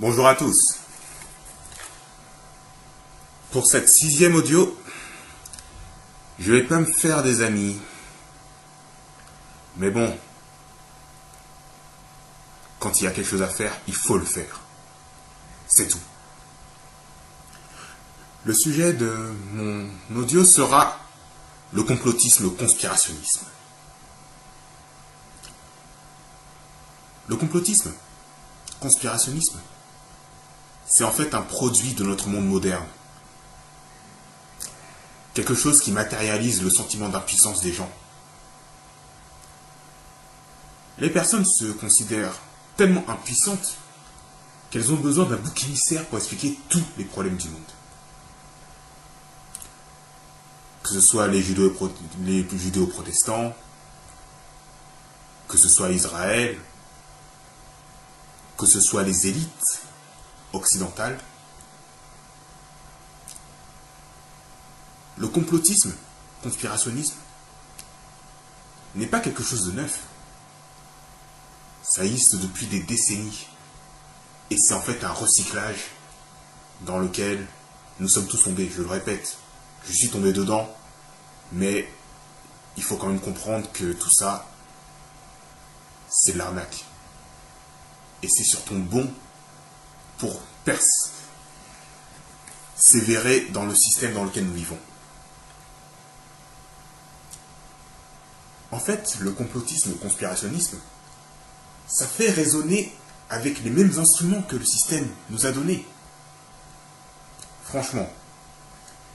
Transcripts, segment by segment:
Bonjour à tous. Pour cette 6e audio, je vais pas me faire des amis. Mais bon, quand il y a quelque chose à faire, il faut le faire. C'est tout. Le sujet de mon audio sera le complotisme, le conspirationnisme. Le complotisme, conspirationnisme, c'est en fait un produit de notre monde moderne. Quelque chose qui matérialise le sentiment d'impuissance des gens. Les personnes se considèrent tellement impuissantes qu'elles ont besoin d'un bouc émissaire pour expliquer tous les problèmes du monde. Que ce soit les judéo-protestants, que ce soit Israël, que ce soit les élites occidentales. Le complotisme, conspirationnisme, n'est pas quelque chose de neuf. Ça existe depuis des décennies. Et c'est en fait un recyclage dans lequel nous sommes tous tombés. Je le répète, je suis tombé dedans, mais il faut quand même comprendre que tout ça, c'est de l'arnaque. Et c'est surtout bon pour persévérer dans le système dans lequel nous vivons. En fait, le complotisme, le conspirationnisme, ça fait résonner avec les mêmes instruments que le système nous a donnés. Franchement,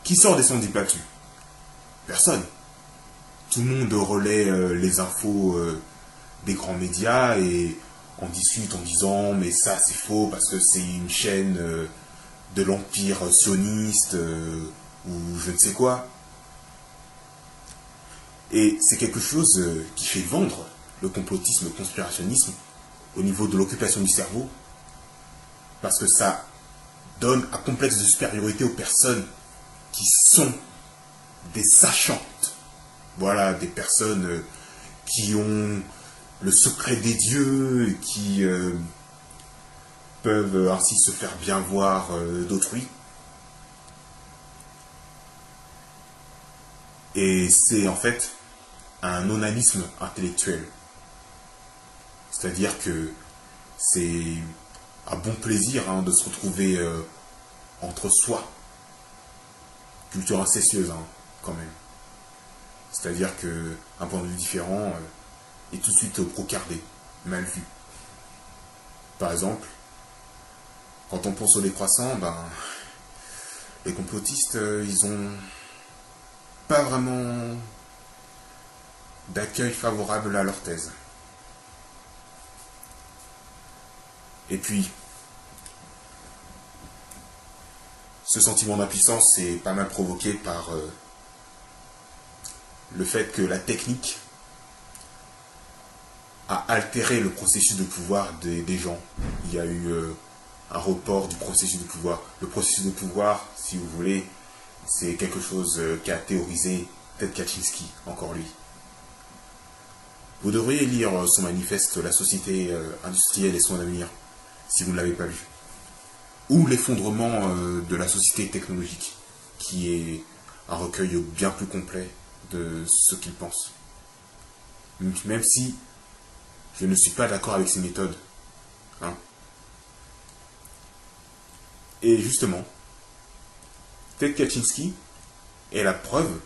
qui sort des sentiers battus? Personne. Tout le monde relaie les infos des grands médias et on discute en disant mais ça c'est faux parce que c'est une chaîne de l'empire sioniste ou je ne sais quoi. Et c'est quelque chose qui fait vendre le complotisme, le conspirationnisme au niveau de l'occupation du cerveau parce que ça donne un complexe de supériorité aux personnes qui sont des sachantes. Voilà, des personnes qui ont le secret des dieux, qui peuvent ainsi se faire bien voir d'autrui. Et c'est en fait un onanisme intellectuel. C'est-à-dire que c'est un bon plaisir de se retrouver entre soi. Culture incestueuse quand même. C'est-à-dire qu'un point de vue différent est tout de suite procardé, mal vu. Par exemple, quand on pense aux décroissants, les complotistes, ils ont pas vraiment d'accueil favorable à leur thèse. Et puis, ce sentiment d'impuissance est pas mal provoqué par le fait que la technique a altéré le processus de pouvoir des gens. Il y a eu un report du processus de pouvoir. Le processus de pouvoir, si vous voulez, c'est quelque chose qu'a théorisé Ted Kaczynski, encore lui. Vous devriez lire son manifeste La société industrielle et son avenir, si vous ne l'avez pas lu. Ou L'effondrement de la société technologique, qui est un recueil bien plus complet de ce qu'il pense. Même si je ne suis pas d'accord avec ses méthodes. Et justement, Ted Kaczynski est la preuve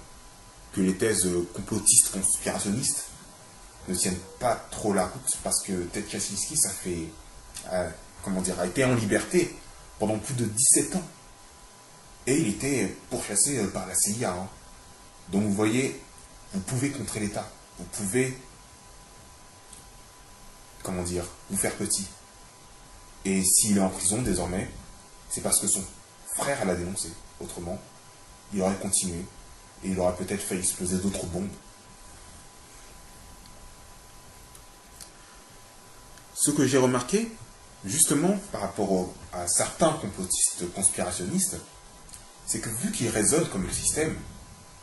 que les thèses complotistes, conspirationnistes ne tiennent pas trop la route parce que Ted Kaczynski, a été en liberté pendant plus de 17 ans. Et il était pourchassé par la CIA. Donc vous voyez, vous pouvez contrer l'État. Vous pouvez, vous faire petit. Et s'il est en prison désormais, c'est parce que son frère l'a dénoncé. Autrement, il aurait continué et il aurait peut-être fait exploser d'autres bombes. Ce que j'ai remarqué, justement, par rapport à certains complotistes conspirationnistes, c'est que vu qu'ils raisonnent comme le système,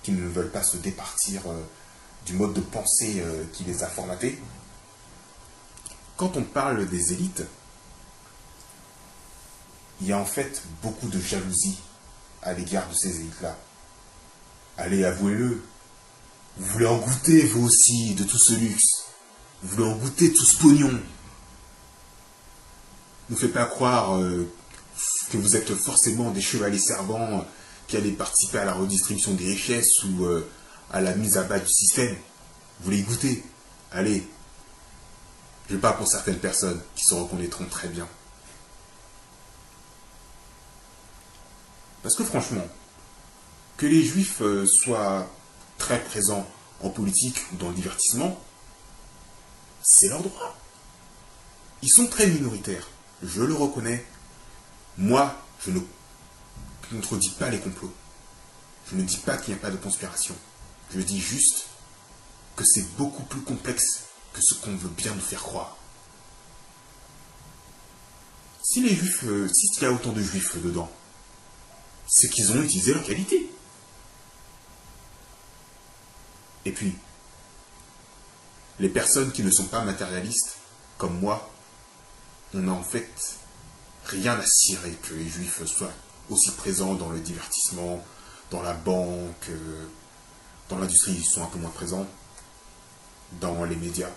qu'ils ne veulent pas se départir du mode de pensée qui les a formatés, quand on parle des élites, il y a en fait beaucoup de jalousie à l'égard de ces élites-là. Allez, avouez-le. Vous voulez en goûter, vous aussi, de tout ce luxe. Vous voulez en goûter tout ce pognon. Ne faites pas croire que vous êtes forcément des chevaliers servants qui allez participer à la redistribution des richesses ou à la mise à bas du système. Vous voulez y goûter. Allez. Je parle pour certaines personnes qui se reconnaîtront très bien. Parce que franchement, que les juifs soient très présents en politique ou dans le divertissement, c'est leur droit. Ils sont très minoritaires, je le reconnais. Moi, je ne contredis pas les complots. Je ne dis pas qu'il n'y a pas de conspiration. Je dis juste que c'est beaucoup plus complexe que ce qu'on veut bien nous faire croire. Si les juifs, s'il y a autant de juifs dedans, c'est qu'ils ont utilisé leur qualité. Et puis, les personnes qui ne sont pas matérialistes, comme moi, on n'a en fait rien à cirer que les juifs soient aussi présents dans le divertissement, dans la banque, dans l'industrie, ils sont un peu moins présents, dans les médias.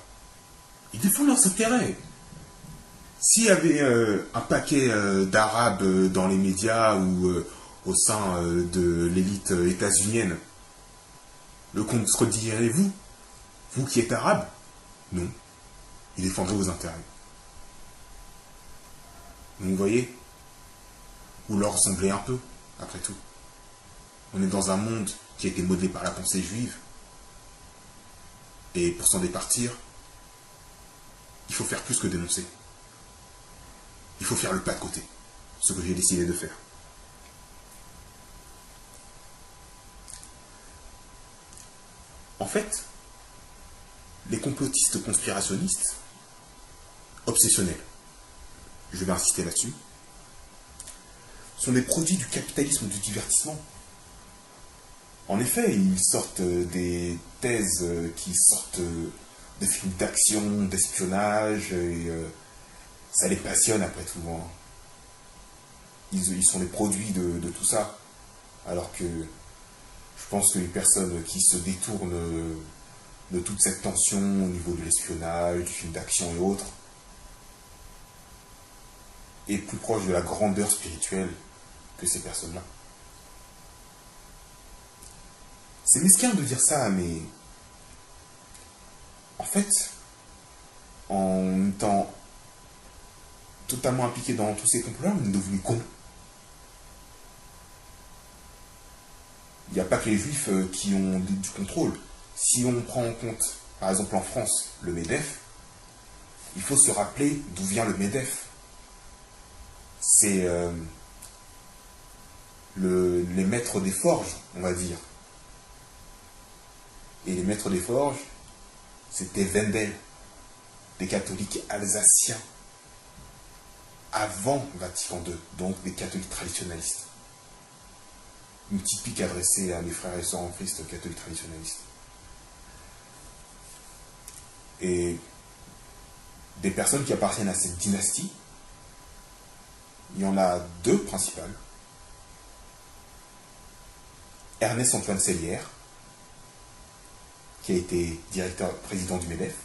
Ils défendent leurs intérêts. S'il y avait un paquet d'Arabes dans les médias ou au sein de l'élite états-unienne, le contredirez-vous, vous qui êtes arabe? Non. Ils défendraient vos intérêts. Vous voyez? Vous leur ressemblez un peu, après tout. On est dans un monde qui a été modelé par la pensée juive. Et pour s'en départir, il faut faire plus que dénoncer. Il faut faire le pas de côté. Ce que j'ai décidé de faire. En fait, les complotistes conspirationnistes, obsessionnels, je vais insister là-dessus, sont des produits du capitalisme du divertissement. En effet, ils sortent des thèses qui sortent de films d'action, d'espionnage, et ça les passionne après tout. Hein. Ils sont les produits de tout ça. Alors que je pense que les personnes qui se détournent de toute cette tension au niveau de l'espionnage, du film d'action et autres, est plus proche de la grandeur spirituelle que ces personnes-là. C'est mesquin de dire ça, mais en fait, en étant totalement impliqué dans tous ces complots-là, on est devenu cons. Il n'y a pas que les juifs qui ont du contrôle. Si on prend en compte, par exemple en France, le MEDEF, il faut se rappeler d'où vient le MEDEF. C'est les maîtres des forges, on va dire. Et les maîtres des forges, c'était Wendel, des catholiques alsaciens, avant Vatican II, donc des catholiques traditionnalistes. Une petite pique adressée à mes frères et sœurs en Christ catholiques traditionnalistes. Et des personnes qui appartiennent à cette dynastie, il y en a deux principales. Ernest Antoine Sellière, qui a été président du MEDEF,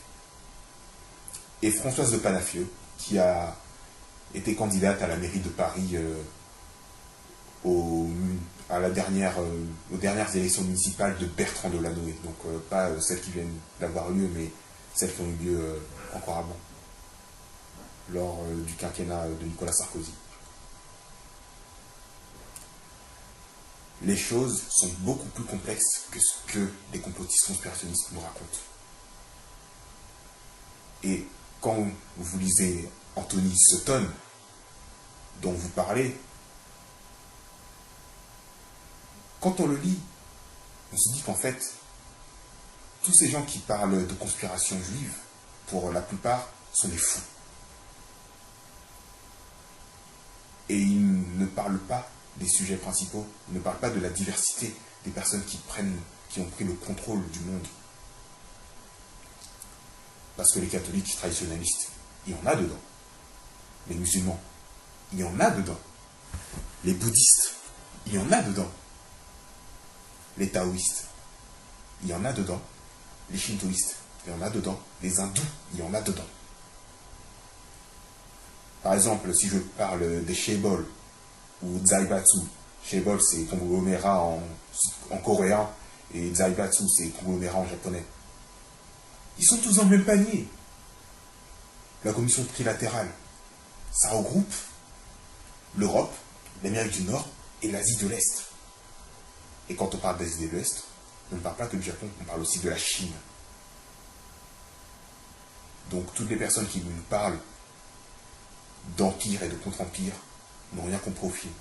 et Françoise de Panafieux, qui a été candidate à la mairie de Paris aux dernières élections municipales de Bertrand Delanoë. Donc pas celles qui viennent d'avoir lieu, mais celles qui ont eu lieu encore avant, lors du quinquennat de Nicolas Sarkozy. Les choses sont beaucoup plus complexes que ce que les complotistes conspirationnistes nous racontent. Et quand vous lisez Anthony Sutton, dont vous parlez, quand on le lit, on se dit qu'en fait, tous ces gens qui parlent de conspiration juive, pour la plupart, sont des fous. Et ils ne parlent pas des sujets principaux, ils ne parlent pas de la diversité des personnes qui ont pris le contrôle du monde. Parce que les catholiques traditionnalistes, il y en a dedans. Les musulmans, il y en a dedans. Les bouddhistes, il y en a dedans. Les taoïstes, il y en a dedans. Les shintoïstes, il y en a dedans. Les hindous, il y en a dedans. Par exemple, si je parle des Chaebol ou Zaibatsu, Chaebol c'est conglomérat en coréen et Zaibatsu c'est conglomérat en japonais. Ils sont tous dans le même panier. La commission trilatérale, ça regroupe l'Europe, l'Amérique du Nord et l'Asie de l'Est. Et quand on parle d'Asie de l'Est, on ne parle pas que du Japon, on parle aussi de la Chine. Donc toutes les personnes qui nous parlent d'empire et de contre-empire n'ont rien compris au film.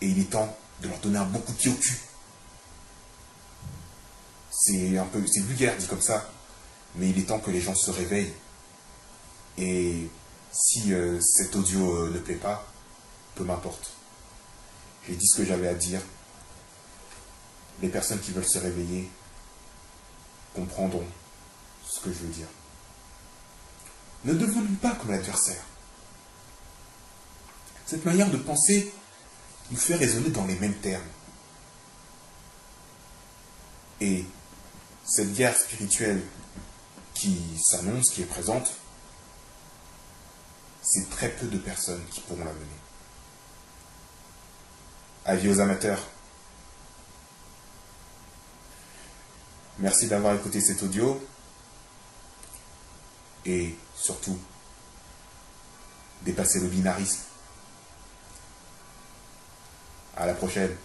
Et il est temps de leur donner un bon coup de pied au cul. C'est vulgaire dit comme ça, mais il est temps que les gens se réveillent. Et si cet audio ne plaît pas, peu m'importe. J'ai dit ce que j'avais à dire. Les personnes qui veulent se réveiller comprendront ce que je veux dire. Ne devenons pas comme l'adversaire. Cette manière de penser nous fait raisonner dans les mêmes termes. Et cette guerre spirituelle qui s'annonce, qui est présente, c'est très peu de personnes qui pourront la mener. Avis aux amateurs. Merci d'avoir écouté cet audio. Et surtout, dépassez le binarisme. À la prochaine.